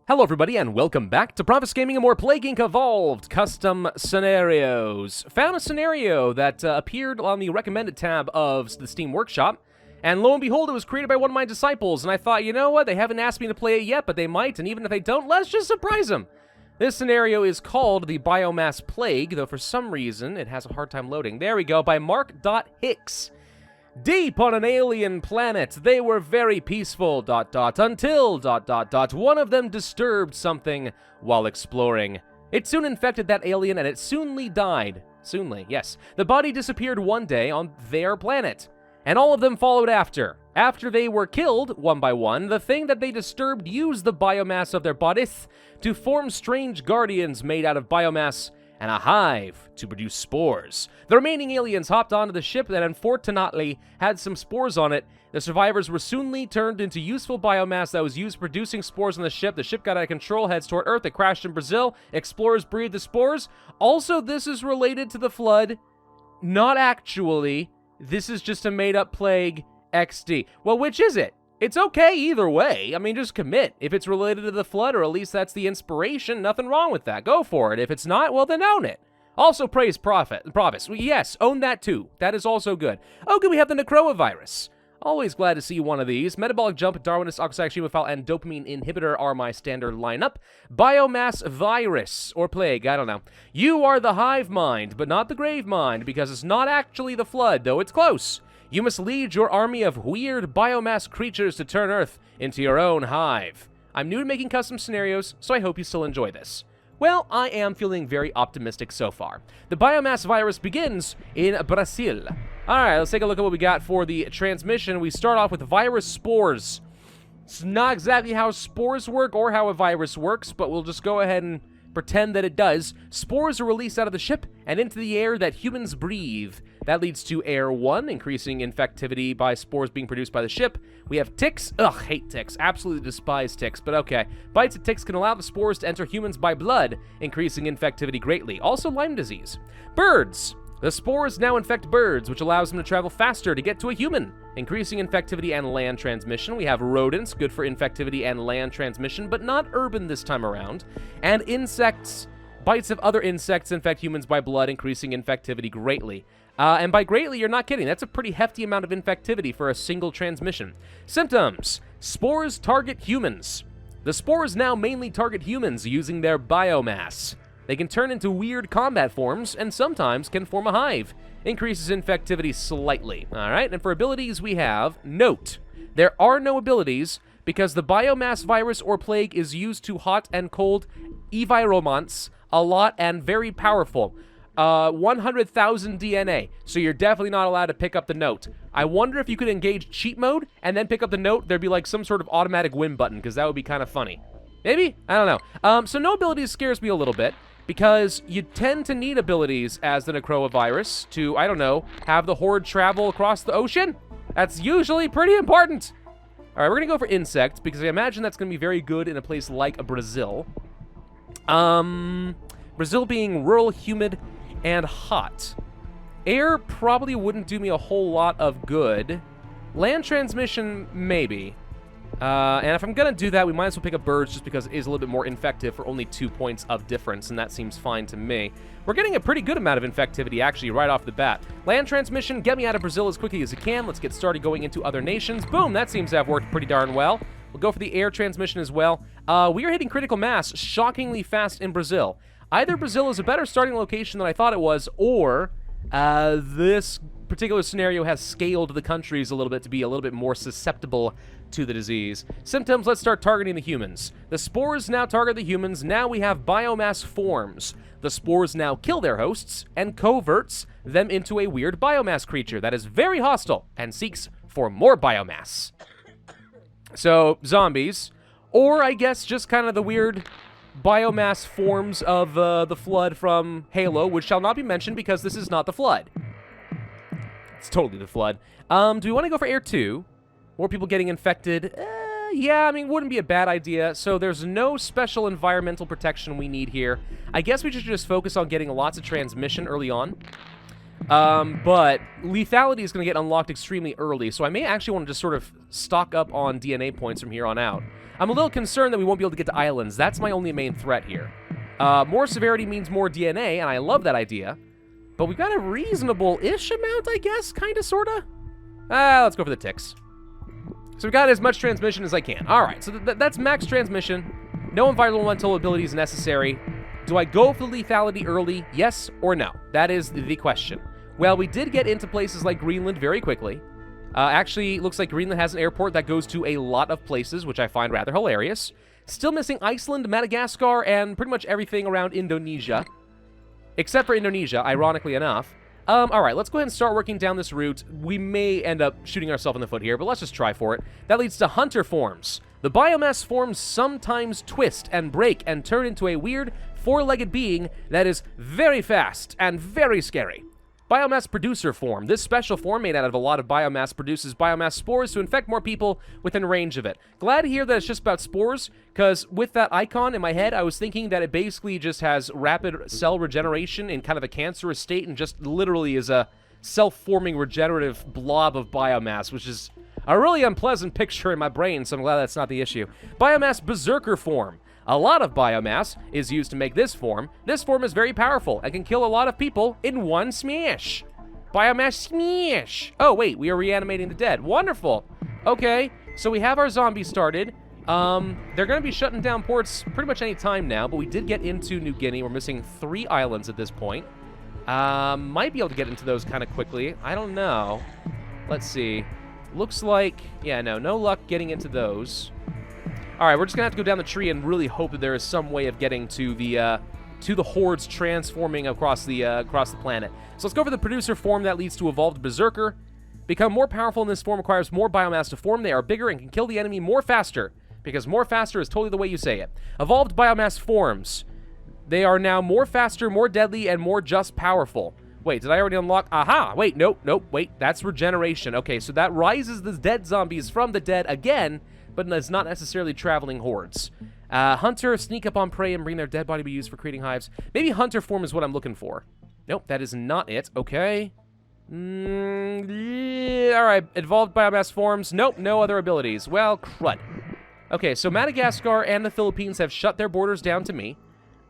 Hello everybody and welcome back to Pravus Gaming and more Plague Inc. Evolved Custom Scenarios. Found a scenario that appeared on the recommended tab of the Steam Workshop, and lo and behold it was created by one of my disciples, and I thought, you know what, they haven't asked me to play it yet, but they might, and even if they don't, let's just surprise them. This scenario is called the Biomass Plague, though for some reason it has a hard time loading. There we go, by Mark.Hicks. Deep on an alien planet, they were very peaceful, until, one of them disturbed something while exploring. It soon infected that alien and it soonly died. Yes. The body disappeared one day on their planet, and all of them followed after. After they were killed, one by one, the thing that they disturbed used the biomass of their bodies to form strange guardians made out of biomass and a hive to produce spores. The remaining aliens hopped onto the ship that unfortunately had some spores on it. The survivors were soonly turned into useful biomass that was used producing spores on the ship. The ship got out of control, heads toward Earth. It crashed in Brazil. Explorers breathed the spores. Also, this is related to the flood. Not actually. This is just a made-up plague XD. Well, which is it? It's okay either way. I mean, just commit. If it's related to the flood, or at least that's the inspiration, nothing wrong with that. Go for it. If it's not, well, then own it. Also praise Pravus. Yes, own that too. That is also good. Okay, we have the Khromov Virus. Always glad to see one of these. Metabolic Jump, Darwinist, Oxide Chemophile, and Dopamine Inhibitor are my standard lineup. Biomass Virus, or Plague, I don't know. You are the hive mind, but not the grave mind, because it's not actually the flood, though it's close. You must lead your army of weird biomass creatures to turn Earth into your own hive. I'm new to making custom scenarios, so I hope you still enjoy this. Well, I am feeling very optimistic so far. The biomass virus begins in Brazil. Alright, let's take a look at what we got for the transmission. We start off with virus spores. It's not exactly how spores work or how a virus works, but we'll just go ahead and pretend that it does. Spores are released out of the ship and into the air that humans breathe. That leads to Air 1, increasing infectivity by spores being produced by the ship. We have ticks. Ugh, hate ticks. Absolutely despise ticks, but okay. Bites of ticks can allow the spores to enter humans by blood, increasing infectivity greatly. Also Lyme disease. Birds. The spores now infect birds, which allows them to travel faster to get to a human, increasing infectivity and land transmission. We have rodents, good for infectivity and land transmission, but not urban this time around. And insects. Bites of other insects infect humans by blood, increasing infectivity greatly. And by greatly, you're not kidding. That's a pretty hefty amount of infectivity for a single transmission. Symptoms. Spores target humans. The spores now mainly target humans using their biomass. They can turn into weird combat forms and sometimes can form a hive. Increases infectivity slightly. Alright, and for abilities we have, note, there are no abilities because the biomass virus or plague is used to hot and cold environments a lot and very powerful. 100,000 DNA, so you're definitely not allowed to pick up the note. I wonder if you could engage cheat mode and then pick up the note, there'd be like some sort of automatic win button, because that would be kind of funny. Maybe? I don't know. So no abilities scares me a little bit, because you tend to need abilities as the Khromov Virus to, I don't know, have the horde travel across the ocean? That's usually pretty important. Alright, we're gonna go for insects, because I imagine that's gonna be very good in a place like Brazil. Brazil being rural, humid, and hot. Air probably wouldn't do me a whole lot of good. Land transmission, maybe. And if I'm gonna do that, we might as well pick up birds just because it is a little bit more infective for only 2 points of difference, and that seems fine to me. We're getting a pretty good amount of infectivity, actually, right off the bat. Land transmission, get me out of Brazil as quickly as you can. Let's get started going into other nations. Boom, that seems to have worked pretty darn well. We'll go for the air transmission as well. We are hitting critical mass shockingly fast in Brazil. Either Brazil is a better starting location than I thought it was, or this particular scenario has scaled the countries a little bit to be a little bit more susceptible to the disease. Symptoms, let's start targeting the humans. The spores now target the humans. Now we have biomass forms. The spores now kill their hosts and converts them into a weird biomass creature that is very hostile and seeks for more biomass. So, zombies, or I guess just kind of the weird biomass forms of the flood from Halo, which shall not be mentioned because this is not the flood. It's totally the flood. Do we want to go for Air 2? More people getting infected? Yeah, I mean, wouldn't be a bad idea. So there's no special environmental protection we need here. I guess we should just focus on getting lots of transmission early on. But lethality is going to get unlocked extremely early, so I may actually want to just sort of stock up on DNA points from here on out. I'm a little concerned that we won't be able to get to islands. That's my only main threat here. More severity means more DNA, and I love that idea. But we've got a reasonable-ish amount, I guess, kind of, sort of. Let's go for the ticks. So we got as much transmission as I can. All right, so that's max transmission. No environmental abilities necessary. Do I go for the lethality early? Yes or no? That is the question. Well, we did get into places like Greenland very quickly. Actually, looks like Greenland has an airport that goes to a lot of places, which I find rather hilarious. Still missing Iceland, Madagascar, and pretty much everything around Indonesia. Except for Indonesia, ironically enough. All right, let's go ahead and start working down this route. We may end up shooting ourselves in the foot here, but let's just try for it. That leads to hunter forms. The biomass forms sometimes twist and break and turn into a weird, four-legged being that is very fast and very scary. Biomass producer form. This special form, made out of a lot of biomass, produces biomass spores to infect more people within range of it. Glad to hear that it's just about spores, because with that icon in my head, I was thinking that it basically just has rapid cell regeneration in kind of a cancerous state and just literally is a self-forming regenerative blob of biomass, which is a really unpleasant picture in my brain, so I'm glad that's not the issue. Biomass berserker form. A lot of biomass is used to make this form. This form is very powerful and can kill a lot of people in one smash. Biomass smash. Oh, wait, we are reanimating the dead. Wonderful. Okay, so we have our zombies started. They're going to be shutting down ports pretty much any time now, but we did get into New Guinea. We're missing 3 islands at this point. Might be able to get into those kind of quickly. I don't know. Let's see. Looks like, yeah, no luck getting into those. All right, we're just gonna have to go down the tree and really hope that there is some way of getting to the hordes transforming across the planet. So let's go for the producer form that leads to evolved berserker. Become more powerful in this form requires more biomass to form. They are bigger and can kill the enemy more faster, because more faster is totally the way you say it. Evolved biomass forms. They are now more faster, more deadly, and more just powerful. Wait, did I already unlock? Aha! Wait, nope, wait, that's regeneration. Okay, so that rises the dead zombies from the dead again, but it's not necessarily traveling hordes. Hunter, sneak up on prey and bring their dead body to be used for creating hives. Maybe hunter form is what I'm looking for. Nope, that is not it. Okay. Yeah, all right, evolved biomass forms. Nope, no other abilities. Well, crud. Okay, so Madagascar and the Philippines have shut their borders down to me.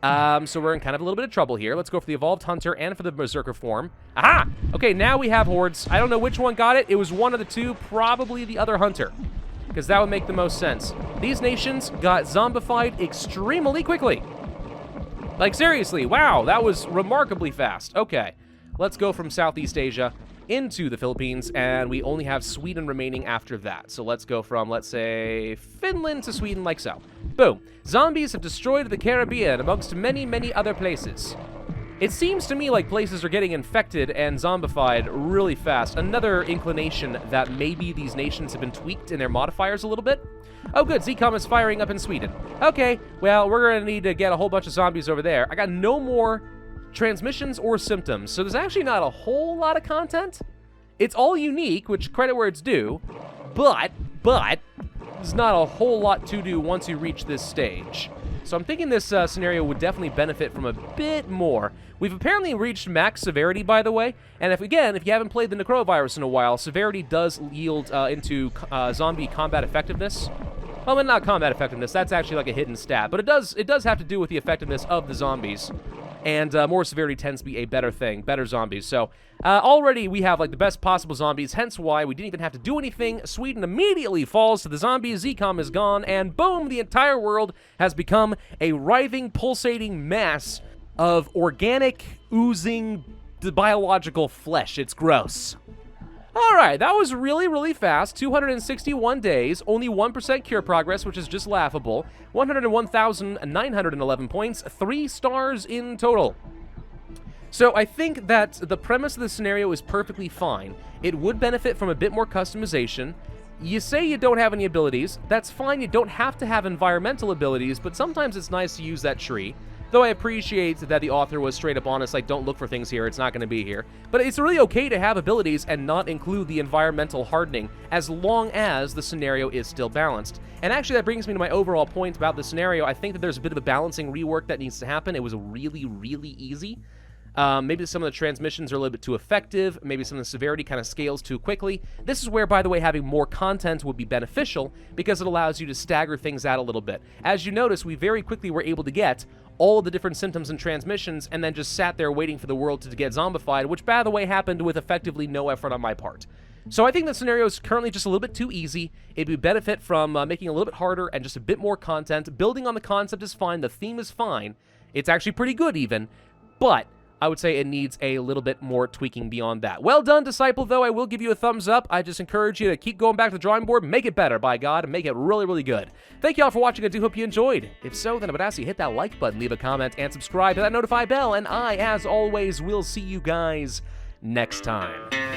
So we're in kind of a little bit of trouble here. Let's go for the evolved hunter and for the berserker form. Aha! Okay, now we have hordes. I don't know which one got it. It was one of the two, probably the other hunter, because that would make the most sense. These nations got zombified extremely quickly. Like, seriously, wow, that was remarkably fast. Okay, let's go from Southeast Asia into the Philippines, and we only have Sweden remaining after that. So let's go from, let's say, Finland to Sweden, like so. Boom. Zombies have destroyed the Caribbean amongst many, many other places. It seems to me like places are getting infected and zombified really fast. Another inclination that maybe these nations have been tweaked in their modifiers a little bit. Oh good, ZCOM is firing up in Sweden. Okay, well, we're going to need to get a whole bunch of zombies over there. I got no more transmissions or symptoms, so there's actually not a whole lot of content. It's all unique, which credit where it's due, but there's not a whole lot to do once you reach this stage. So I'm thinking this scenario would definitely benefit from a bit more. We've apparently reached max severity, by the way, and if you haven't played the Khromov Virus in a while, severity does yield into zombie combat effectiveness. Well, not combat effectiveness, that's actually like a hidden stat, but it does have to do with the effectiveness of the zombies. And more severity tends to be a better thing, better zombies. So already we have like the best possible zombies, hence why we didn't even have to do anything. Sweden immediately falls to the zombies, ZCOM is gone, and boom, the entire world has become a writhing, pulsating mass of organic, oozing, biological flesh. It's gross. All right, that was really, really fast. 261 days, only 1% cure progress, which is just laughable. 101,911 points, 3 stars in total. So I think that the premise of the scenario is perfectly fine. It would benefit from a bit more customization. You say you don't have any abilities. That's fine, you don't have to have environmental abilities, but sometimes it's nice to use that tree. Though I appreciate that the author was straight up honest, like, don't look for things here, it's not going to be here. But it's really okay to have abilities and not include the environmental hardening, as long as the scenario is still balanced. And actually, that brings me to my overall point about the scenario. I think that there's a bit of a balancing rework that needs to happen. It was really, really easy. Maybe some of the transmissions are a little bit too effective. Maybe some of the severity kind of scales too quickly. This is where, by the way, having more content would be beneficial because it allows you to stagger things out a little bit. As you notice, we very quickly were able to get all of the different symptoms and transmissions and then just sat there waiting for the world to get zombified, which, by the way, happened with effectively no effort on my part. So I think the scenario is currently just a little bit too easy. It would benefit from making it a little bit harder and just a bit more content. Building on the concept is fine. The theme is fine. It's actually pretty good even, but I would say it needs a little bit more tweaking beyond that. Well done, Disciple, though. I will give you a thumbs up. I just encourage you to keep going back to the drawing board, make it better, by God, and make it really, really good. Thank you all for watching. I do hope you enjoyed. If so, then I would ask you to hit that like button, leave a comment, and subscribe to that notify bell, and I, as always, will see you guys next time.